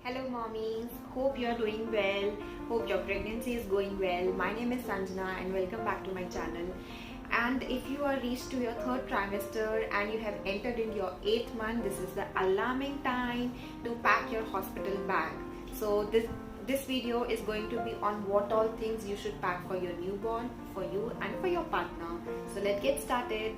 Hello mommies, hope you are doing well, hope your pregnancy is going well. My name is Sanjana and welcome back to my channel. And if you are reached to your third trimester and you have entered in your 8th month, this is the alarming time to pack your hospital bag. So this video is going to be on what all things you should pack for your newborn, for you and for your partner. So let's get started.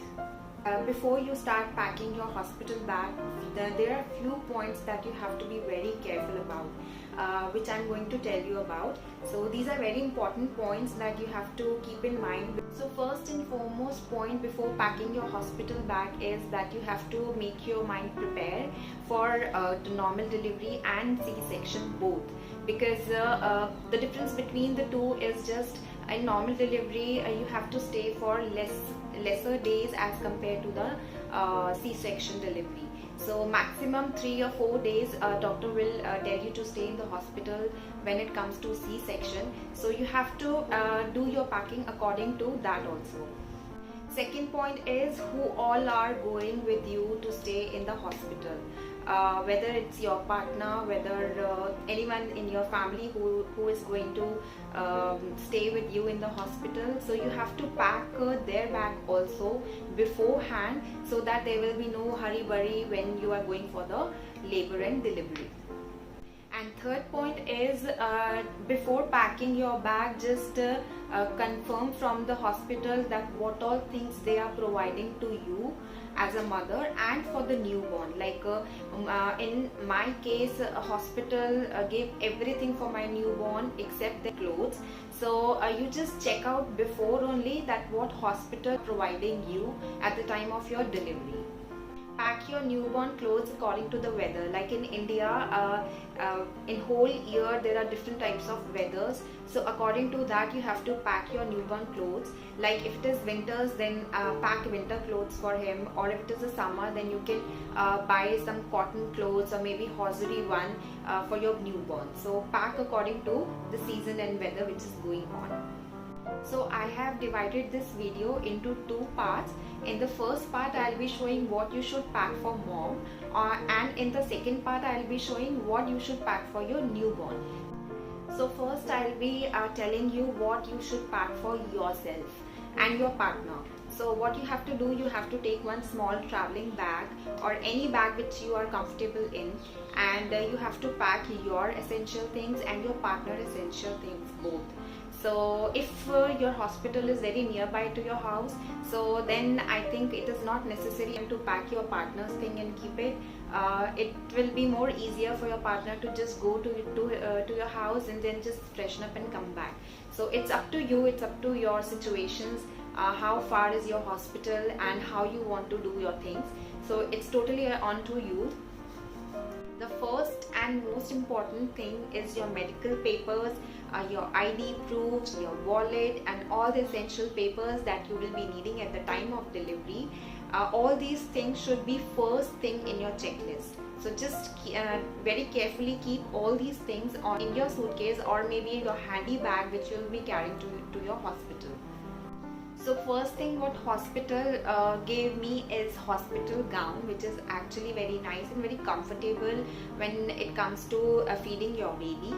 Before you start packing your hospital bag, there are few points that you have to be very careful about, which I'm going to tell you about. So these are very important points that you have to keep in mind. So first and foremost point before packing your hospital bag is that you have to make your mind prepared for the normal delivery and C-section both, because the difference between the two is just in normal delivery you have to stay for lesser days as compared to the C-section delivery. So maximum 3 or 4 days doctor will tell you to stay in the hospital when it comes to C-section. So you have to do your packing according to that also. Second point is who all are going with you to stay in the hospital. Whether it's your partner, whether anyone in your family who is going to stay with you in the hospital. So you have to pack their bag also beforehand, so that there will be no hurry-burry when you are going for the labor and delivery. And third point is before packing your bag, just confirm from the hospital that what all things they are providing to you as a mother and for the newborn. Like in my case, a hospital gave everything for my newborn except the clothes. So you just check out before only that what hospital providing you at the time of your delivery. Pack your newborn clothes according to the weather. Like in India, in whole year there are different types of weathers. So according to that you have to pack your newborn clothes. Like if it is winters, then pack winter clothes for him, or if it is a summer, then you can buy some cotton clothes or maybe hosiery one for your newborn. So pack according to the season and weather which is going on. So I have divided this video into two parts. In the first part I'll be showing what you should pack for mom, and in the second part I'll be showing what you should pack for your newborn. So first I'll be telling you what you should pack for yourself and your partner. So what you have to do, you have to take one small traveling bag or any bag which you are comfortable in, and you have to pack your essential things and your partner essential things both. So if your hospital is very nearby to your house, so then I think it is not necessary to pack your partner's thing and keep it. It will be more easier for your partner to just go to your house and then just freshen up and come back. So it's up to you, it's up to your situations, how far is your hospital and how you want to do your things. So it's totally on to you. The first and most important thing is your medical papers, your ID proofs, your wallet, and all the essential papers that you will be needing at the time of delivery. All these things should be first thing in your checklist. So just very carefully keep all these things in your suitcase or maybe in your handy bag which you will be carrying to your hospital. So first thing what hospital gave me is hospital gown, which is actually very nice and very comfortable when it comes to feeding your baby.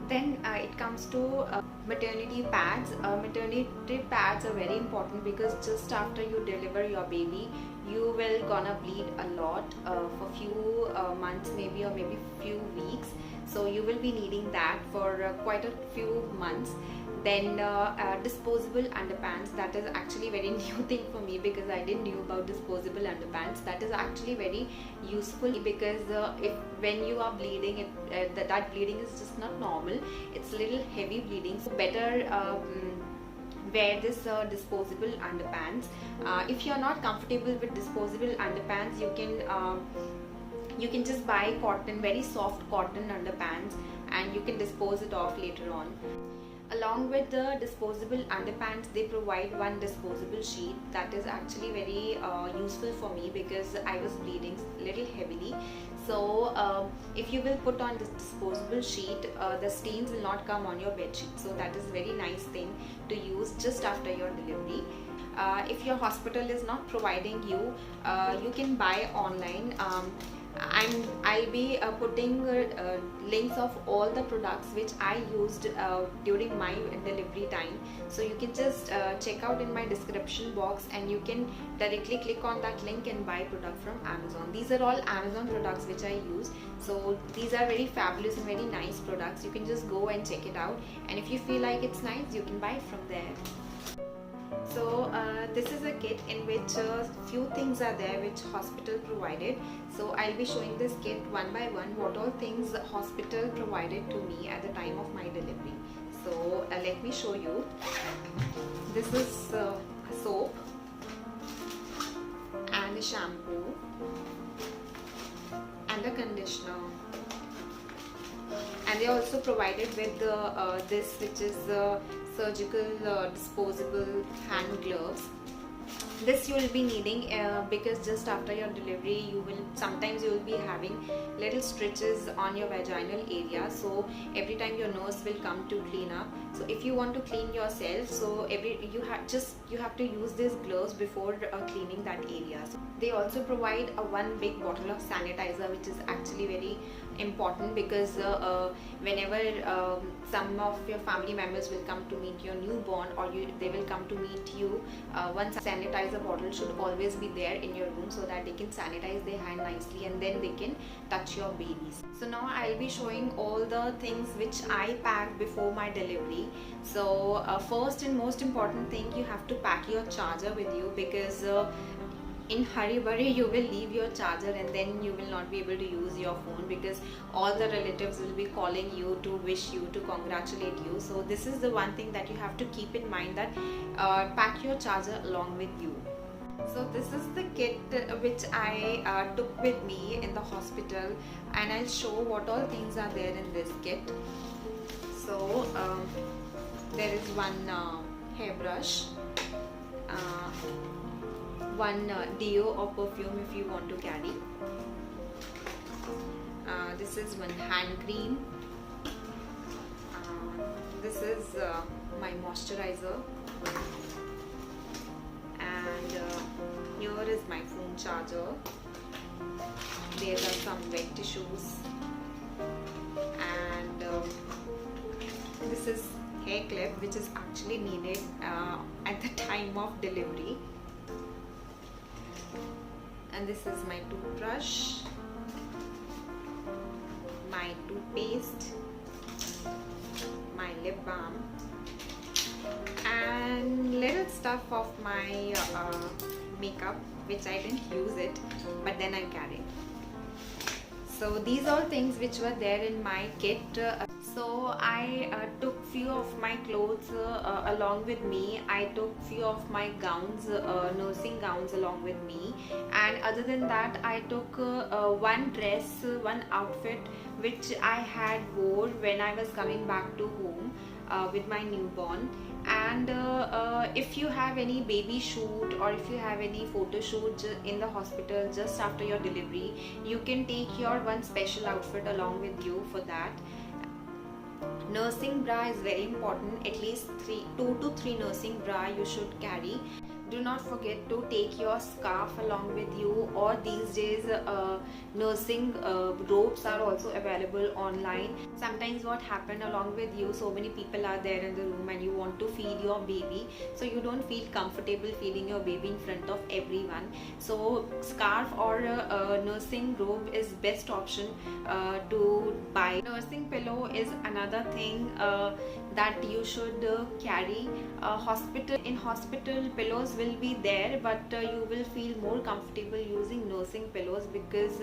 Then it comes to maternity pads. Maternity pads are very important because just after you deliver your baby, you will gonna bleed a lot for few months maybe, or maybe few weeks. So you will be needing that for quite a few months. Then disposable underpants, that is actually very new thing for me because I didn't knew about disposable underpants. That is actually very useful because when you are bleeding, that bleeding is just not normal, it's a little heavy bleeding. So better wear this disposable underpants. If you are not comfortable with disposable underpants, you can just buy cotton, very soft cotton underpants, and you can dispose it off later on. Along with the disposable underpants, they provide one disposable sheet that is actually very useful for me because I was bleeding little heavily. So if you will put on this disposable sheet, the stains will not come on your bed sheet. So that is very nice thing to use just after your delivery. If your hospital is not providing you, you can buy online I'll be putting links of all the products which I used during my delivery time, so you can just check out in my description box, and you can directly click on that link and buy product from Amazon. These are all Amazon products which I use, so these are very fabulous and very nice products. You can just go and check it out, and if you feel like it's nice, you can buy it from there. So this is a kit in which few things are there which hospital provided. So I'll be showing this kit one by one, what all things hospital provided to me at the time of my delivery. So let me show you. This is a soap and a shampoo and a conditioner, and they also provided with this, which is the surgical disposable hand gloves. This you will be needing because just after your delivery sometimes you will be having little stitches on your vaginal area, so every time your nurse will come to clean up. So if you want to clean yourself, so you have to use these gloves before cleaning that area. So they also provide a one big bottle of sanitizer, which is actually very important, because whenever some of your family members will come to meet your newborn, or they will come to meet you, one sanitizer bottle should always be there in your room, so that they can sanitize their hand nicely and then they can touch your babies. So now I'll be showing all the things which I packed before my delivery. So first and most important thing, you have to pack your charger with you, because in hurry you will leave your charger and then you will not be able to use your phone, because all the relatives will be calling you to wish you, to congratulate you. So this is the one thing that you have to keep in mind, that pack your charger along with you. So this is the kit which I took with me in the hospital, and I'll show what all things are there in this kit. So there is one hairbrush, one deo or perfume if you want to carry. This is one hand cream. This is my moisturizer, and here is my phone charger. There are some wet tissues, and this is hair clip, which is actually needed at the time of delivery. And this is my toothbrush, my toothpaste, my lip balm, and little stuff of my makeup, which I didn't use it, but then I carried. So these are things which were there in my kit. So I took few of my clothes along with me. I took few of my gowns, nursing gowns along with me, and other than that I took one dress, one outfit which I had wore when I was coming back to home with my newborn. And if you have any baby shoot, or if you have any photo shoot in the hospital just after your delivery, you can take your one special outfit along with you for that. Nursing bra is very important. At least 2 to 3 nursing bra you should carry. Do not forget to take your scarf along with you, or these days nursing robes are also available online. Sometimes what happen, along with you so many people are there in the room and you want to feed your baby, so you don't feel comfortable feeding your baby in front of everyone. So scarf or nursing robe is best option to buy. Nursing pillow is another thing that you should carry. In hospital pillows will be there, but you will feel more comfortable using nursing pillows, because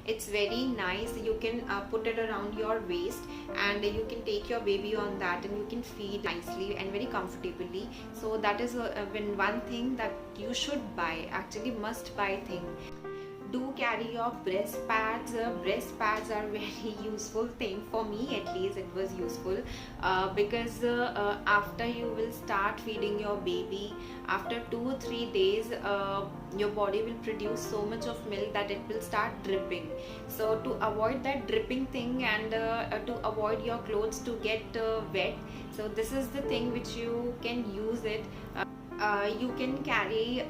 it's very nice. You can put it around your waist, and you can take your baby on that, and you can feed nicely and very comfortably. So that is one thing that you should buy, actually must buy thing. Do carry your breast pads. Breast pads are very useful thing. For me at least it was useful, because after you will start feeding your baby, after 2-3 days your body will produce so much of milk that it will start dripping. So to avoid that dripping thing, and to avoid your clothes to get wet, so this is the thing which you can use it. You can carry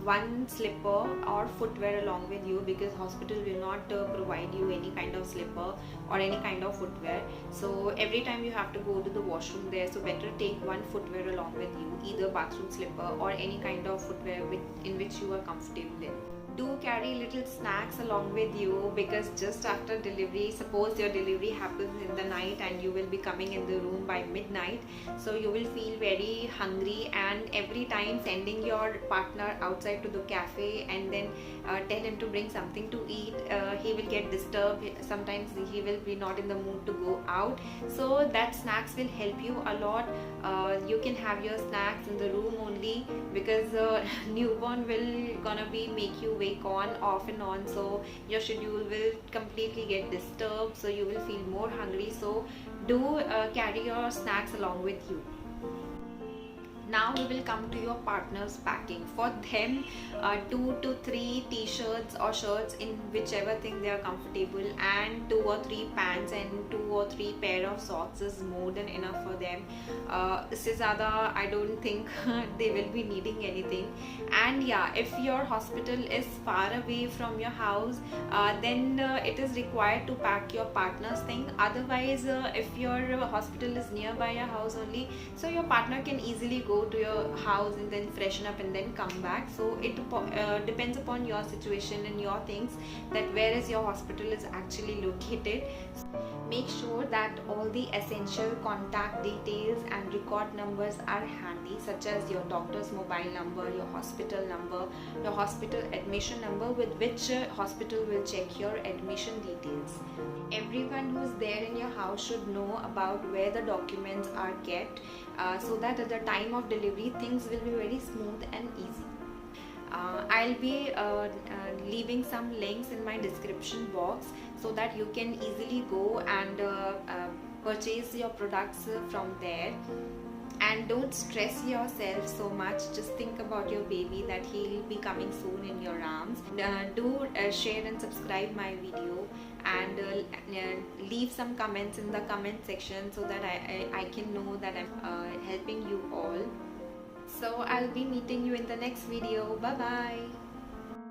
one slipper or footwear along with you, because hospital will not provide you any kind of slipper or any kind of footwear. So every time you have to go to the washroom there, so better take one footwear along with you, either bathroom slipper or any kind of footwear in which you are comfortable in. Do carry little snacks along with you, because just after delivery, suppose your delivery happens in the night and you will be coming in the room by midnight, so you will feel very hungry, and every time sending your partner outside to the cafe and then tell him to bring something to eat, he will get disturbed. Sometimes he will be not in the mood to go out, so that snacks will help you a lot. You can have your snacks in the room only, because newborn will gonna be make you wake on off and on, so your schedule will completely get disturbed, so you will feel more hungry. So do carry your snacks along with you. Now we will come to your partner's packing. For them, 2 to 3 t-shirts or shirts in whichever thing they are comfortable, and 2 or 3 pants and 2 or 3 pair of socks is more than enough for them. Isse zyada I don't think they will be needing anything. And yeah, if your hospital is far away from your house, then it is required to pack your partner's thing. Otherwise, if your hospital is nearby your house only, so your partner can easily go to your house and then freshen up and then come back. So it depends upon your situation and your things, that where is your hospital is actually located. Make sure that all the essential contact details and record numbers are handy, such as your doctor's mobile number, your hospital number, your hospital admission number, with which hospital will check your admission details. Everyone who is there in your house should know about where the documents are kept, so that at the time of delivery things will be very smooth and easy. I'll be leaving some links in my description box, so that you can easily go and purchase your products from there. And don't stress yourself so much. Just think about your baby, that he'll be coming soon in your arms. Do share and subscribe my video, and leave some comments in the comment section, so that I can know that I'm helping you all. So I'll be meeting you in the next video. Bye bye.